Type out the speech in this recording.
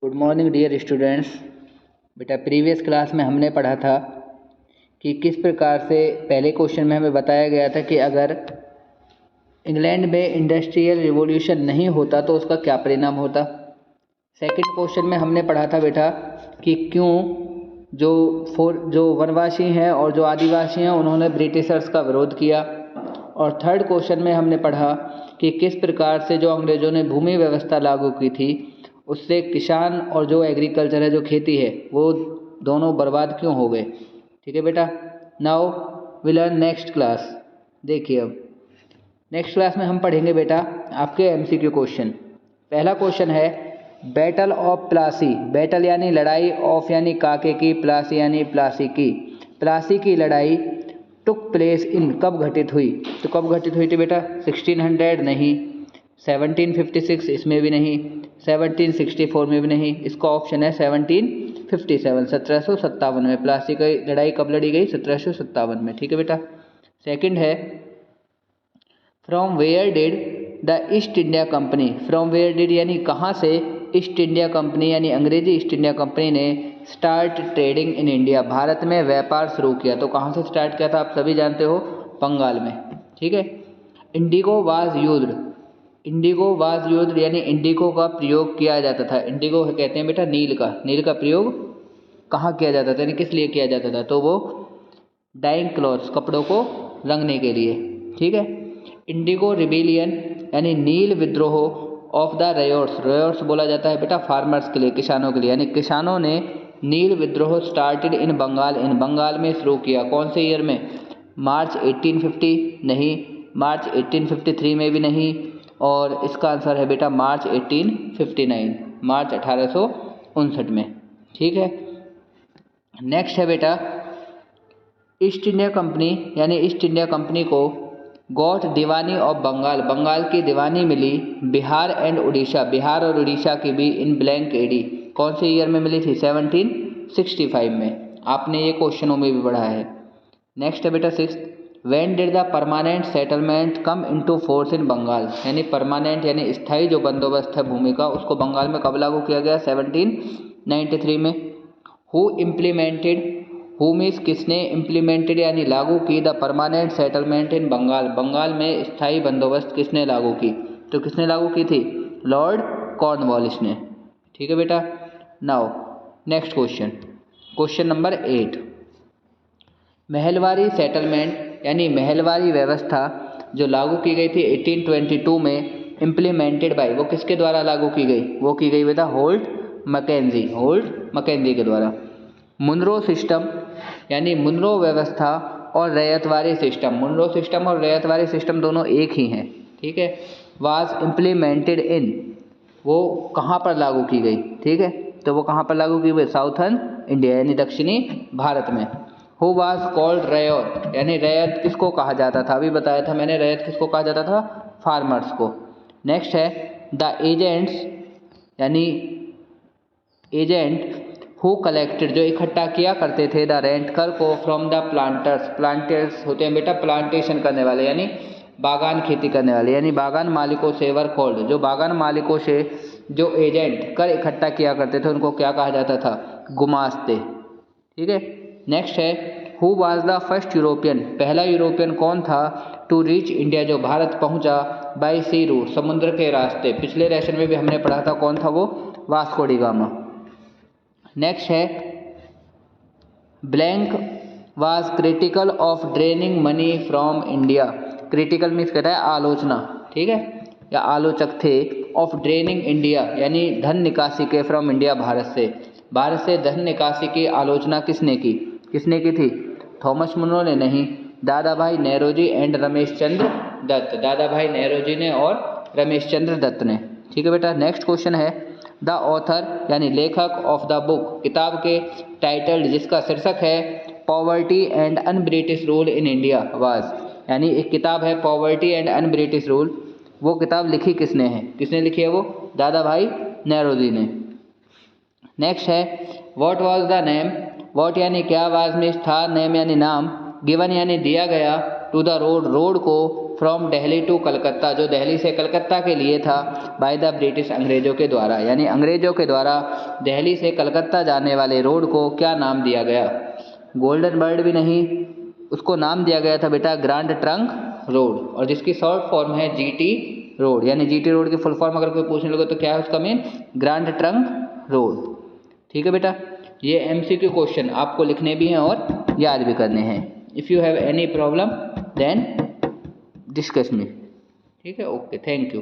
Good morning dear students. बेटा previous class में हमने पढ़ा था कि किस प्रकार से पहले क्वेश्चन में हमें बताया गया था कि अगर इंग्लैंड में इंडस्ट्रियल रिवॉल्यूशन नहीं होता तो उसका क्या परिणाम होता। सेकंड क्वेश्चन में हमने पढ़ा था बेटा कि क्यों जो वनवासी हैं और जो आदिवासी हैं उन्होंने ब्रिटिशर्स का विरोध किया। और थर्ड क्वेश्चन में हमने पढ़ा कि किस प्रकार से जो अंग्रेज़ों ने भूमि व्यवस्था लागू की थी उससे किसान और जो एग्रीकल्चर है, जो खेती है, वो दोनों बर्बाद क्यों हो गए। ठीक है बेटा। Now we learn next class. देखिए अब नेक्स्ट क्लास में हम पढ़ेंगे बेटा आपके एमसीक्यू क्वेश्चन। पहला क्वेश्चन है बैटल ऑफ प्लासी। बैटल यानी लड़ाई, ऑफ यानी काके की, प्लासी यानी प्लासी की। प्लासी की लड़ाई टुक प्लेस इन कब घटित हुई। तो कब घटित हुई थी बेटा? 1600 नहीं, 1756 इसमें भी नहीं, 1764 में भी नहीं। इसका ऑप्शन है 1757, 1757 में। प्लासी की लड़ाई कब लड़ी गई? 1757 में। ठीक है बेटा। सेकंड है from where did the East India Company. From where did यानी कहाँ से ईस्ट इंडिया कंपनी यानी अंग्रेजी ईस्ट इंडिया कंपनी ने स्टार्ट ट्रेडिंग इन इंडिया, भारत में व्यापार शुरू किया। तो कहाँ से स्टार्ट किया था? आप सभी जानते हो, बंगाल में। ठीक है। Indigo was used. Indigo was used यानी इंडिगो का प्रयोग किया जाता था। इंडिगो कहते हैं बेटा नील का। नील का प्रयोग कहाँ किया जाता था यानी किस लिए किया जाता था? तो वो डाइंग क्लॉथ्स, कपड़ों को रंगने के लिए। ठीक है। इंडिगो रिबेलियन यानी नील विद्रोह ऑफ द रयोट्स। रयोट्स बोला जाता है बेटा फार्मर्स के लिए, किसानों के लिए। यानी किसानों ने नील विद्रोह स्टार्टेड इन बंगाल, इन बंगाल में शुरू किया। कौन से ईयर में? मार्च 1850 नहीं, मार्च 1853 में भी नहीं, और इसका आंसर है बेटा मार्च 1859, मार्च 1859 में। ठीक है। नेक्स्ट है बेटा ईस्ट इंडिया कंपनी यानी ईस्ट इंडिया कंपनी को गॉट दीवानी ऑफ बंगाल, बंगाल की दीवानी मिली बिहार एंड उड़ीसा, बिहार और उड़ीसा की भी इन ब्लैंक एडी। कौन से ईयर में मिली थी? 1765 में। आपने ये क्वेश्चनों में भी पढ़ा है। नेक्स्ट है बेटा sixth, when did the permanent settlement come into force in Bengal. यानी परमानेंट यानी स्थायी जो बंदोबस्त है भूमि का, उसको बंगाल में कब लागू किया गया? 1793 में। हु इम्प्लीमेंटेड, हु मीन्स किसने, इम्प्लीमेंटेड यानी लागू की, the permanent settlement in Bengal, Bengal में स्थायी बंदोबस्त किसने लागू की? तो किसने लागू की थी? लॉर्ड कॉर्नवालिस ने। ठीक है बेटा। Now next question, question number 8। Mahalwari settlement यानी महलवारी व्यवस्था जो लागू की गई थी 1822 में, इम्प्लीमेंटेड बाय, वो किसके द्वारा लागू की गई? वो की गई बेटा होल्ट मैकेंजी, होल्ट मैकेंजी के द्वारा। मुनरो सिस्टम यानी मुनरो व्यवस्था और रैयतवारी सिस्टम, मुनरो सिस्टम और रैयतवारी सिस्टम दोनों एक ही हैं। ठीक है। वाज इम्प्लीमेंटेड इन, वो कहाँ पर लागू की गई? ठीक है। तो वो कहाँ पर लागू की गई? साउथर्न इंडिया यानी दक्षिणी भारत में। हु वाज कॉल्ड रैयत यानी रैयत किसको कहा जाता था? अभी बताया था मैंने, रैयत किसको कहा जाता था? फार्मर्स को। नेक्स्ट है द एजेंट्स यानी एजेंट हु कलेक्टेड, जो इकट्ठा किया करते थे द रेंट कर को फ्रॉम द प्लांटर्स। प्लांटर्स होते हैं बेटा प्लांटेशन करने वाले यानी बागान खेती करने वाले, यानी बागान मालिकों से वर कॉल्ड, जो बागान मालिकों से जो एजेंट कर इकट्ठा किया करते थे उनको क्या कहा जाता था? गुमास्ते। ठीक है। नेक्स्ट है who was the first European, पहला यूरोपियन कौन था? टू रीच इंडिया, जो भारत पहुंचा बाई सी रूट, समुद्र के रास्ते। पिछले लेसन में भी हमने पढ़ा था, कौन था वो? Vasco D gamma. नेक्स्ट है blank was critical of draining money from India. Critical means कहता है आलोचना, ठीक है, या आलोचक थे। ऑफ ड्रेनिंग इंडिया यानी धन निकासी के, फ्रॉम इंडिया भारत से, भारत से धन निकासी की आलोचना किसने की? किसने की थी? थॉमस मुनरो ने नहीं, दादा भाई नेहरूजी एंड रमेश चंद्र दत्त, दादा भाई नेहरूजी ने और रमेश चंद्र दत्त ने। ठीक है बेटा। नेक्स्ट क्वेश्चन है द ऑथर यानी लेखक ऑफ द बुक, किताब के टाइटल जिसका शीर्षक है poverty and un British rule in India was, यानी एक किताब है poverty and un British rule, वो किताब लिखी किसने है? किसने लिखी है वो? दादा भाई नेहरूजी ने। नेक्स्ट है what was the name, what यानी क्या, वाज मीन्स था, नेम यानी नाम, गिवन यानी दिया गया, टू द रोड, रोड को, फ्रॉम दिल्ली टू कलकत्ता, जो दिल्ली से कलकत्ता के लिए था, बाय द ब्रिटिश, अंग्रेज़ों के द्वारा, यानी अंग्रेज़ों के द्वारा दिल्ली से कलकत्ता जाने वाले रोड को क्या नाम दिया गया? गोल्डन बर्ड भी नहीं, उसको नाम दिया गया था बेटा ग्रैंड ट्रंक रोड, और जिसकी शॉर्ट फॉर्म है जीटी रोड, यानी जीटी रोड की फुल फॉर्म अगर कोई पूछने लगे तो क्या है उसका मीन? Grand trunk road. ठीक है बेटा, ये MCQ क्वेश्चन आपको लिखने भी हैं और याद भी करने हैं। If you have any problem then discuss me. ठीक है, ओके, थैंक यू।